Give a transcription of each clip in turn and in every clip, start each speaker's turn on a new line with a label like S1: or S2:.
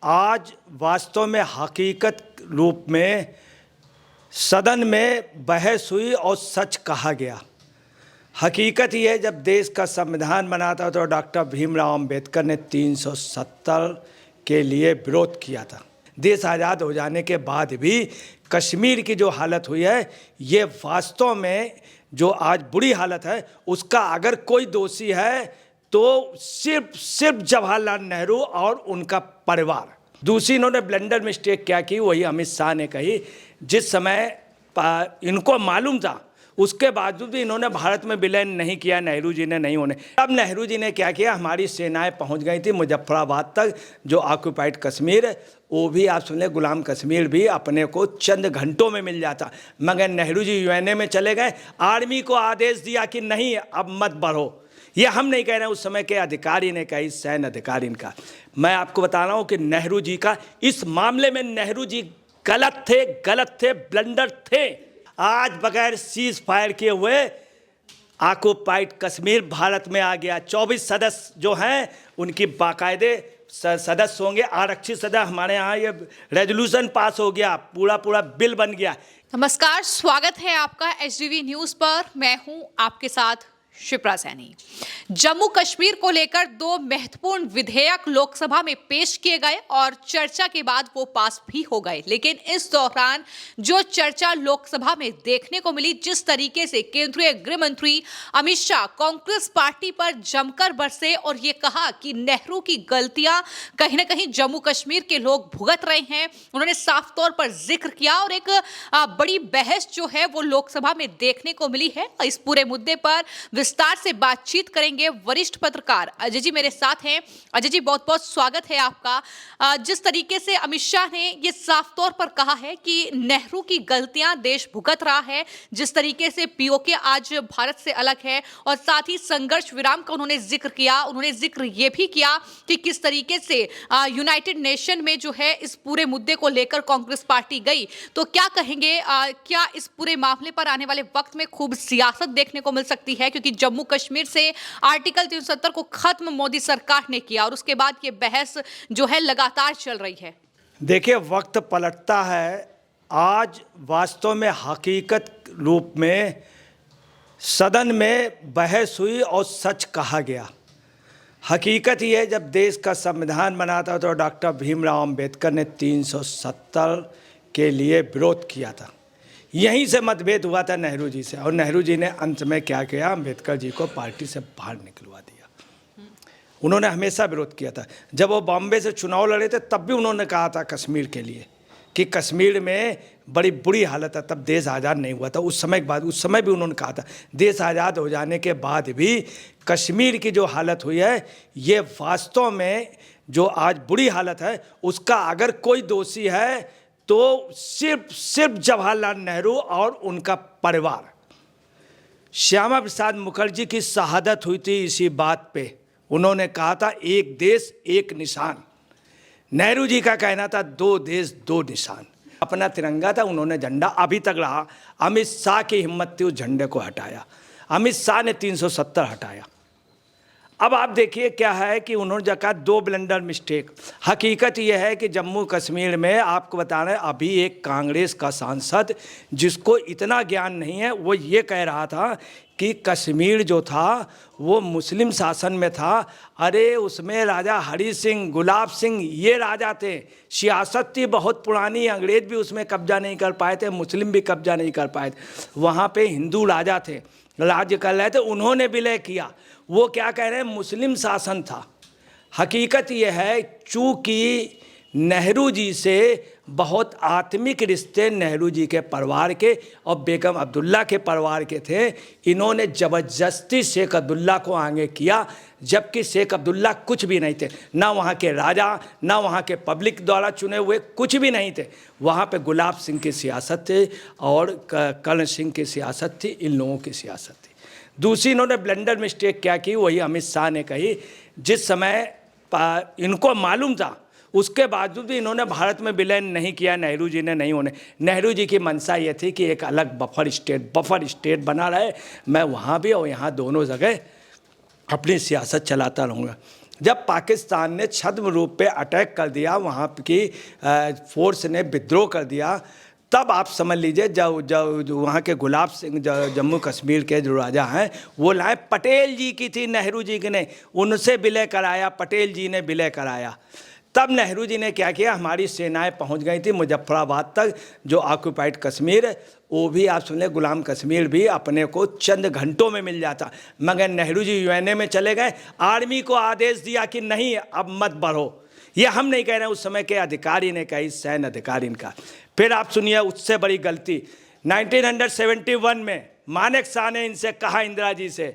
S1: आज वास्तव में हकीकत रूप में सदन में बहस हुई और सच कहा गया। हकीकत ये है, जब देश का संविधान बना था तो डॉक्टर भीमराव अंबेडकर ने 370 के लिए विरोध किया था। देश आज़ाद हो जाने के बाद भी कश्मीर की जो हालत हुई है, ये वास्तव में जो आज बुरी हालत है, उसका अगर कोई दोषी है तो सिर्फ जवाहरलाल नेहरू और उनका परिवार। दूसरी इन्होंने ब्लंडर मिस्टेक क्या की, वही अमित शाह ने कही। जिस समय इनको मालूम था, उसके बावजूद भी इन्होंने भारत में विलय नहीं किया, नेहरू जी ने नहीं होने। अब नेहरू जी ने क्या किया, हमारी सेनाएं पहुंच गई थी मुजफ्फराबाद तक, जो ऑक्यूपाइड कश्मीर है, वो भी आप सुन लें, गुलाम कश्मीर भी अपने को चंद घंटों में मिल जाता। मगर नेहरू जी यूएनए में चले गए, आर्मी को आदेश दिया कि नहीं अब मत बढ़ो। ये हम नहीं कह रहे हैं, उस समय के अधिकारी ने कहा, सैन्य अधिकारी का। मैं आपको बता रहा हूँ कि नेहरू जी का इस मामले में नेहरू जी गलत थे, ब्लंडर थे। आज बगैर सीज फायर किए हुए ऑक्युपाइड कश्मीर भारत में आ गया। 24 सदस्य जो हैं उनकी बाकायदे सदस्य होंगे, आरक्षित सदस्य। हमारे यहाँ ये रेजोल्यूशन पास हो गया, पूरा बिल बन गया।
S2: नमस्कार, स्वागत है आपका एचडीवी न्यूज पर। मैं हूं आपके साथ शिप्रा सैनी। जम्मू कश्मीर को लेकर दो महत्वपूर्ण विधेयक लोकसभा में पेश किए गए और चर्चा के बाद वो पास भी हो गए। लेकिन इस दौरान जो चर्चा लोकसभा में देखने को मिली, जिस तरीके से केंद्रीय गृह मंत्री अमित शाह कांग्रेस पार्टी पर जमकर बरसे और ये कहा कि नेहरू की गलतियां कहीं ना कहीं जम्मू कश्मीर के लोग भुगत रहे हैं, उन्होंने साफ तौर पर जिक्र किया और एक बड़ी बहस जो है वो लोकसभा में देखने को मिली है। इस पूरे मुद्दे पर विस्तार से बातचीत करेंगे। वरिष्ठ पत्रकार अजय जी मेरे साथ हैं। अजय जी, बहुत बहुत स्वागत है आपका। जिस तरीके से अमित शाह ने ये साफ तौर पर कहा है कि नेहरू की गलतियां देश भुगत रहा है, जिस तरीके से पीओके आज भारत से अलग है, और साथ ही संघर्ष विराम का उन्होंने जिक्र किया। उन्होंने जिक्र ये भी किया कि किस तरीके से यूनाइटेड नेशन में जो है इस पूरे मुद्दे को लेकर कांग्रेस पार्टी गई। तो क्या कहेंगे, क्या इस पूरे मामले पर आने वाले वक्त में खूब सियासत देखने को मिल सकती है? क्योंकि जम्मू कश्मीर से आर्टिकल 370 को खत्म मोदी सरकार ने किया और उसके बाद ये बहस जो है लगातार चल रही है।
S1: देखिए, वक्त पलटता है। आज वास्तव में हकीकत रूप में सदन में बहस हुई और सच कहा गया। हकीकत ये है, जब देश का संविधान बना था तो डॉक्टर भीमराव अंबेडकर ने 370 के लिए विरोध किया था। यहीं से मतभेद हुआ था नेहरू जी से, और नेहरू जी ने अंत में क्या किया, अंबेडकर जी को पार्टी से बाहर निकलवा दिया। उन्होंने हमेशा विरोध किया था। जब वो बॉम्बे से चुनाव लड़े थे तब भी उन्होंने कहा था कश्मीर के लिए कि कश्मीर में बड़ी बुरी हालत है, तब देश आज़ाद नहीं हुआ था। उस समय के बाद, उस समय भी उन्होंने कहा था, देश आज़ाद हो जाने के बाद भी कश्मीर की जो हालत हुई है, ये वास्तव में जो आज बुरी हालत है, उसका अगर कोई दोषी है तो सिर्फ जवाहरलाल नेहरू और उनका परिवार। श्यामा प्रसाद मुखर्जी की शहादत हुई थी इसी बात पे। उन्होंने कहा था एक देश एक निशान। नेहरू जी का कहना था 2 देश 2 निशान। अपना तिरंगा था, उन्होंने झंडा अभी तक रहा। अमित शाह की हिम्मत थी उस झंडे को हटाया। अमित शाह ने 370 हटाया। अब आप देखिए क्या है कि उन्होंने कहा 2 ब्लंडर मिस्टेक। हकीकत यह है कि जम्मू कश्मीर में आपको बता रहे हैं, अभी एक कांग्रेस का सांसद जिसको इतना ज्ञान नहीं है, वो ये कह रहा था कि कश्मीर जो था वो मुस्लिम शासन में था। अरे उसमें राजा हरि सिंह, गुलाब सिंह ये राजा थे। सियासत थी बहुत पुरानी, अंग्रेज भी उसमें कब्जा नहीं कर पाए थे, मुस्लिम भी कब्जा नहीं कर पाए थे। वहाँ पे हिंदू राजा थे, राज्य कर रहे थे, उन्होंने विलय किया। वो क्या कह रहे हैं, मुस्लिम शासन था। हकीकत ये है, चूँकि नेहरू जी से बहुत आत्मिक रिश्ते नेहरू जी के परिवार के और बेगम अब्दुल्ला के परिवार के थे, इन्होंने ज़बरदस्ती शेख अब्दुल्ला को आगे किया, जबकि शेख अब्दुल्ला कुछ भी नहीं थे। ना वहाँ के राजा, ना वहाँ के पब्लिक द्वारा चुने हुए, कुछ भी नहीं थे। वहाँ पे गुलाब सिंह की सियासत थी और कर्ण सिंह की सियासत थी, इन लोगों की सियासत थी। दूसरी इन्होंने ब्लंडर मिस्टेक क्या की, वही अमित शाह ने कही। जिस समय इनको मालूम था, उसके बावजूद भी इन्होंने भारत में विलय नहीं किया, नेहरू जी ने नहीं होने। नेहरू जी की मंशा ये थी कि एक अलग बफर स्टेट बना रहे, मैं वहाँ भी और यहाँ दोनों जगह अपनी सियासत चलाता रहूँगा। जब पाकिस्तान ने छद्म रूप पे अटैक कर दिया, वहाँ की फोर्स ने विद्रोह कर दिया, तब आप समझ लीजिए जो वहाँ के गुलाब सिंह जम्मू कश्मीर के जो राजा हैं वो लाए, पटेल जी की थी, नेहरू जी की नहीं, उनसे विलय कराया, पटेल जी ने विलय कराया। तब नेहरू जी ने क्या किया, हमारी सेनाएं पहुंच गई थी मुजफ्फराबाद तक, जो ऑक्यूपाइड कश्मीर वो भी आप सुन लें, गुलाम कश्मीर भी अपने को चंद घंटों में मिल जाता, मगर नेहरू जी यूएनए में चले गए, आर्मी को आदेश दिया कि नहीं अब मत बढ़ो। ये हम नहीं कह रहे हैं, उस समय के अधिकारी ने कही, सैन्य अधिकारी का। फिर आप सुनिए उससे बड़ी गलती, 1971 में मानेक शाह ने इनसे कहा, इंदिरा जी से,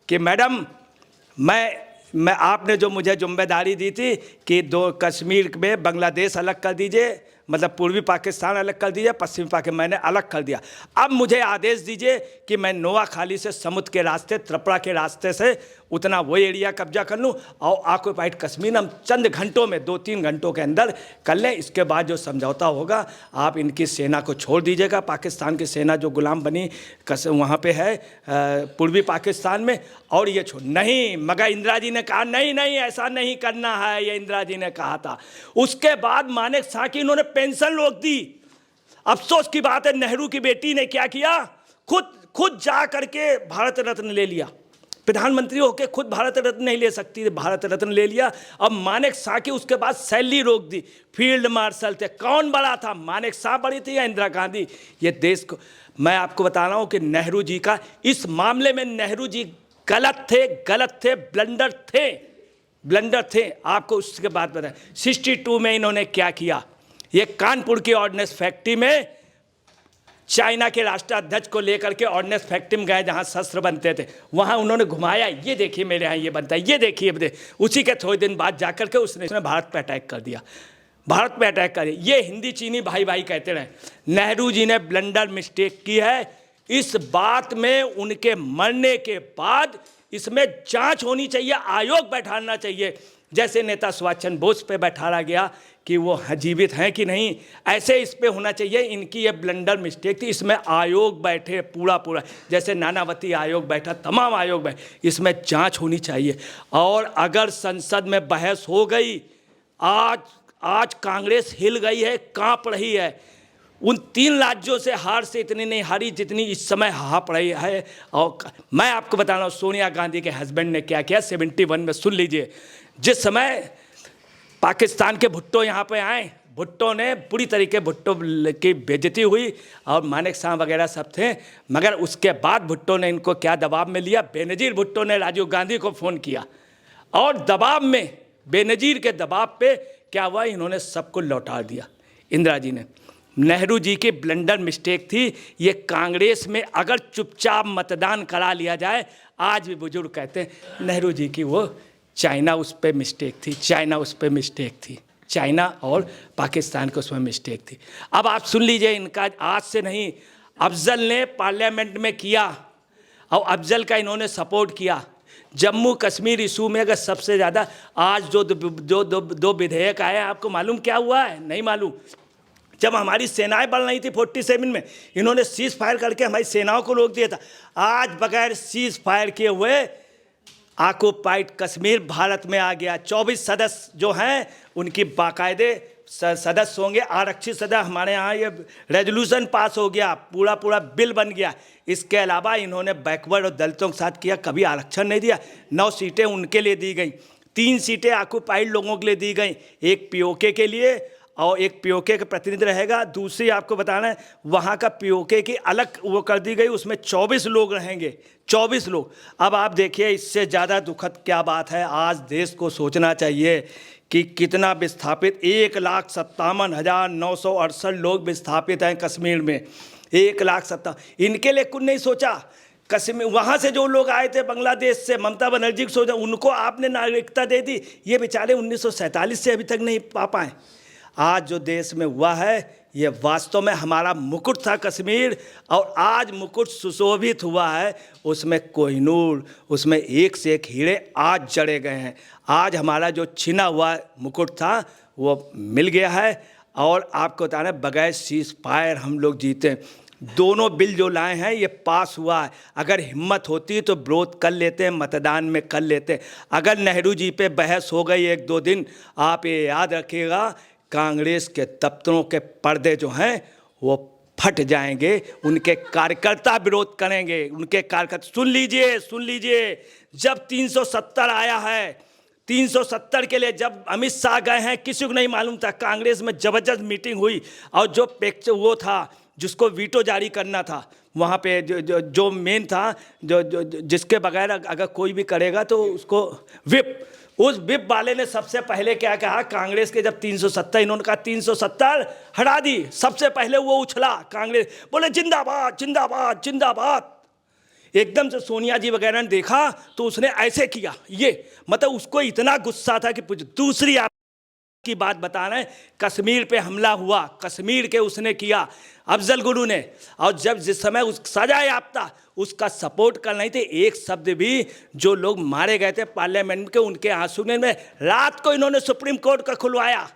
S1: कि मैडम मैं आपने जो मुझे जिम्मेदारी दी थी कि दो कश्मीर में बांग्लादेश अलग कर दीजिए, मतलब पूर्वी पाकिस्तान अलग कर दीजिए, पश्चिमी पाकिस्तान मैंने अलग कर दिया, अब मुझे आदेश दीजिए कि मैं नोआखाली से समुद्र के रास्ते, त्रिपुरा के रास्ते से उतना वो एरिया कब्जा कर लूँ और ऑक्यूपाइड कश्मीर हम चंद घंटों में, 2-3 घंटों के अंदर कर लें। इसके बाद जो समझौता होगा आप इनकी सेना को छोड़ दीजिएगा, पाकिस्तान की सेना जो गुलाम बनी वहाँ पे है पूर्वी पाकिस्तान में, और ये छोड़ नहीं। मगर इंदिरा जी ने कहा नहीं नहीं ऐसा नहीं करना है, ये इंदिरा जी ने कहा था। उसके बाद मानेक शाह की इन्होंने पेंशन रोक दी। अफसोस की बात है, नेहरू की बेटी ने क्या किया, खुद जा करके भारत रत्न ले लिया, प्रधानमंत्री होके खुद भारत रत्न नहीं ले सकती थी, भारत रत्न ले लिया। अब मानेक शाह की उसके बाद सैलरी रोक दी, फील्ड मार्शल थे, कौन बड़ा था, मानेक शाह बड़ी थी या इंदिरा गांधी। ये देश को मैं आपको बता रहा हूं कि नेहरू जी का इस मामले में, नेहरू जी गलत थे, ब्लंडर थे। आपको उसके बाद बताएं 62 में इन्होंने क्या किया, ये कानपुर की ऑर्डिनेंस फैक्ट्री में चाइना के राष्ट्राध्यक्ष को लेकर के ऑर्डिनेंस फैक्ट्री में गए जहां शस्त्र बनते थे, वहां उन्होंने घुमाया, ये देखिए मेरे यहाँ ये बनता है, ये देखिए। उसी के थोड़े दिन बाद जाकर के उसने भारत पे अटैक कर दिया, भारत पे अटैक कर दिया। ये हिंदी चीनी भाई भाई कहते रहे। नेहरू जी ने ब्लंडर मिस्टेक की है। इस बात में उनके मरने के बाद इसमें जांच होनी चाहिए, आयोग बैठाना चाहिए, जैसे नेता सुभाष चंद्र बोस पे बैठाया गया कि वो जीवित हैं कि नहीं, ऐसे इस पे होना चाहिए। इनकी ये ब्लंडर मिस्टेक थी, इसमें आयोग बैठे पूरा, जैसे नानावती आयोग बैठा, तमाम आयोग बैठे, इसमें जांच होनी चाहिए। और अगर संसद में बहस हो गई, आज कांग्रेस हिल गई है, कांप रही है। उन 3 राज्यों से हार से इतनी नहीं हारी जितनी इस समय हाप रही है। और मैं आपको बता रहा हूँ सोनिया गांधी के हस्बैंड ने क्या किया 71 में, सुन लीजिए। जिस समय पाकिस्तान के भुट्टो यहाँ पे आए, भुट्टो ने पूरी तरीके भुट्टो की बेइज्जती हुई और मानेक शाह वगैरह सब थे, मगर उसके बाद भुट्टो ने इनको क्या दबाव में लिया, बेनजीर भुट्टो ने राजीव गांधी को फ़ोन किया और दबाव में, बेनजीर के दबाव पे क्या हुआ, इन्होंने सबको लौटा दिया इंदिरा जी ने। नेहरू जी की ब्लंडर मिस्टेक थी ये। कांग्रेस में अगर चुपचाप मतदान करा लिया जाए, आज भी बुजुर्ग कहते हैं नेहरू जी की वो चाइना उस पर मिस्टेक थी, चाइना और पाकिस्तान को उसमें मिस्टेक थी। अब आप सुन लीजिए, इनका आज से नहीं, अफजल ने पार्लियामेंट में किया और अफजल का इन्होंने सपोर्ट किया। जम्मू कश्मीर इशू में अगर सबसे ज़्यादा आज जो दो विधेयक आए, आपको मालूम क्या हुआ है? नहीं मालूम। जब हमारी सेनाएं बढ़ रही थी 47 में, इन्होंने सीज फायर करके हमारी सेनाओं को रोक दिया था। आज बगैर सीज फायर किए हुए ऑक्युपाइड कश्मीर भारत में आ गया। 24 सदस्य जो हैं उनकी बाकायदे सदस्य होंगे, आरक्षित सदस्य। हमारे यहाँ ये रेजोल्यूशन पास हो गया, पूरा बिल बन गया। इसके अलावा इन्होंने बैकवर्ड और दलितों के साथ किया, कभी आरक्षण नहीं दिया। 9 सीटें उनके लिए दी गई, 3 सीटें ऑक्युपाइड लोगों के लिए दी गई, एक पीओके के लिए और एक पीओके का प्रतिनिधि रहेगा। दूसरी आपको बताना है, वहाँ का पीओके की अलग वो कर दी गई, उसमें 24 लोग रहेंगे, 24 लोग। अब आप देखिए इससे ज़्यादा दुखद क्या बात है। आज देश को सोचना चाहिए कि कितना विस्थापित, 1,57,968 लोग विस्थापित हैं कश्मीर में, 1,57,000। इनके लिए कुछ नहीं सोचा। कश्मीर वहाँ से जो लोग आए थे बांग्लादेश से, ममता बनर्जी को सोचा, उनको आपने नागरिकता दे दी। ये बेचारे 1947 से अभी तक नहीं पा पाए। आज जो देश में हुआ है ये वास्तव में हमारा मुकुट था कश्मीर, और आज मुकुट सुशोभित हुआ है, उसमें कोहिनूर, उसमें एक से एक हीरे आज जड़े गए हैं। आज हमारा जो छिना हुआ मुकुट था वो मिल गया है। और आपको बता रहे बगैर सीज फायर हम लोग जीते। दोनों बिल जो लाए हैं ये पास हुआ है। अगर हिम्मत होती तो विरोध कर लेते, मतदान में कर लेते। अगर नेहरू जी पे बहस हो गई 1-2 दिन, आप ये याद रखिएगा, कांग्रेस के दफ्तरों के पर्दे जो हैं वो फट जाएंगे, उनके कार्यकर्ता विरोध करेंगे, उनके कार्यकर्ता। सुन लीजिए, जब 370 आया है, 370 के लिए जब अमित शाह गए हैं, किसी को नहीं मालूम था। कांग्रेस में जबरदस्त मीटिंग हुई और जो वो था जिसको वीटो जारी करना था, वहाँ पे जो मेन था, जो जिसके बगैर अगर कोई भी करेगा तो उसको उस विप वाले ने सबसे पहले क्या कहा, कांग्रेस के जब 370, इन्होंने कहा 370 हटा दी, सबसे पहले वो उछला कांग्रेस, बोले जिंदाबाद जिंदाबाद जिंदाबाद। एकदम से सोनिया जी वगैरह ने देखा तो उसने ऐसे किया, ये मतलब उसको इतना गुस्सा था कि दूसरी की बात बता रहे हैं, कश्मीर पे हमला हुआ, कश्मीर के उसने किया अफजल गुरु ने, और जब जिस समय उस सजा याफ्ता उसका सपोर्ट कर नहीं थे, एक शब्द भी, जो लोग मारे गए थे पार्लियामेंट के, उनके आंसू में रात को इन्होंने सुप्रीम कोर्ट का खुलवाया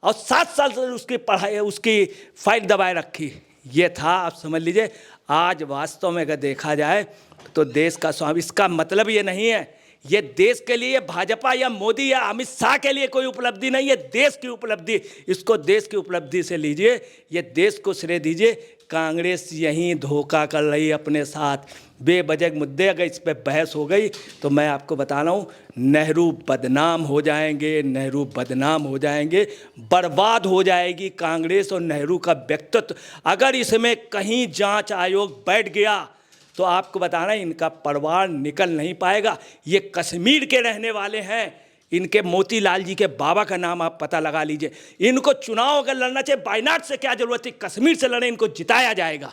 S1: और 7 साल से उसकी पढ़ाई, उसकी फाइल दबाए रखी। ये था, आप समझ लीजिए। आज वास्तव में अगर देखा जाए तो देश का स्वामी, इसका मतलब ये नहीं है ये देश के लिए भाजपा या मोदी या अमित शाह के लिए कोई उपलब्धि नहीं है, देश की उपलब्धि। इसको देश की उपलब्धि से लीजिए, ये देश को श्रेय दीजिए। कांग्रेस यहीं धोखा कर रही है अपने साथ, बेवजह मुद्दे। अगर इस पर बहस हो गई तो मैं आपको बता रहा हूँ, नेहरू बदनाम हो जाएंगे, नेहरू बदनाम हो जाएंगे, बर्बाद हो जाएगी कांग्रेस और नेहरू का व्यक्तित्व। अगर इसमें कहीं जांच आयोग बैठ गया तो आपको बताना, इनका परिवार निकल नहीं पाएगा। ये कश्मीर के रहने वाले हैं, इनके मोतीलाल जी के बाबा का नाम आप पता लगा लीजिए। इनको चुनाव अगर लड़ना चाहिए, वायनाड से क्या जरूरत है, कश्मीर से लड़े, इनको जिताया जाएगा,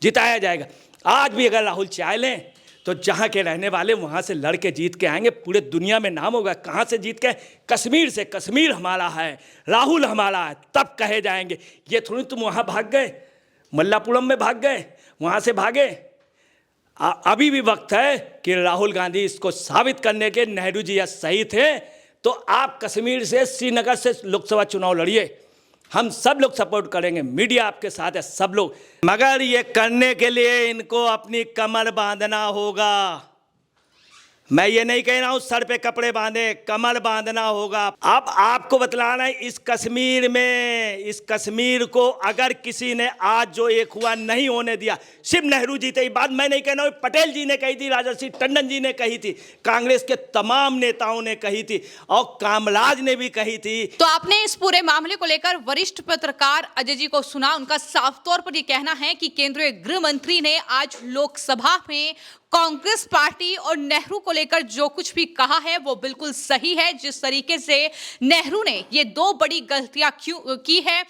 S1: जिताया जाएगा। आज भी अगर राहुल चाह लें तो जहाँ के रहने वाले वहाँ से लड़ के जीत के आएंगे, पूरे दुनिया में नाम होगा। कहाँ से जीत के? कश्मीर से। कश्मीर हमारा है, राहुल हमारा है, तब कहे जाएंगे। ये थोड़ी तुम वहाँ भाग गए, मल्लापुरम में भाग गए, वहाँ से भागे। अभी भी वक्त है कि राहुल गांधी इसको साबित करने के नेहरू जी या सही थे, तो आप कश्मीर से, श्रीनगर से लोकसभा चुनाव लड़िए, हम सब लोग सपोर्ट करेंगे, मीडिया आपके साथ है, सब लोग। मगर ये करने के लिए इनको अपनी कमर बांधना होगा। मैं ये नहीं कह रहा हूँ सर पे कपड़े बांधे, कमर बांधना होगा। अब आपको बतलाना है, इस कश्मीर में, इस कश्मीर को अगर किसी ने आज जो एक हुआ नहीं होने दिया, सिर्फ नेहरू जी थे। ये बात मैं नहीं कह रहा हूँ, पटेल जी ने कही थी, राजर्षि टंडन जी ने कही थी, कांग्रेस के तमाम नेताओं ने कही थी और कामराज ने भी कही थी।
S2: तो आपने इस पूरे मामले को लेकर वरिष्ठ पत्रकार अजय जी को सुना। उनका साफ तौर पर यह कहना है कि केंद्रीय गृह मंत्री ने आज लोकसभा में कांग्रेस पार्टी और नेहरू को लेकर जो कुछ भी कहा है वो बिल्कुल सही है। जिस तरीके से नेहरू ने ये 2 बड़ी गलतियां की है,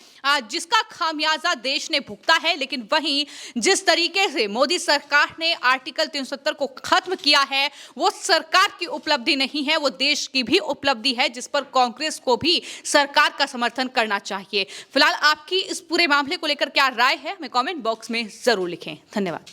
S2: जिसका खामियाजा देश ने भुगता है, लेकिन वहीं जिस तरीके से मोदी सरकार ने आर्टिकल 370 को खत्म किया है, वो सरकार की उपलब्धि नहीं है, वो देश की भी उपलब्धि है, जिस पर कांग्रेस को भी सरकार का समर्थन करना चाहिए। फिलहाल आपकी इस पूरे मामले को लेकर क्या राय है, हमें कमेंट बॉक्स में जरूर लिखें। धन्यवाद।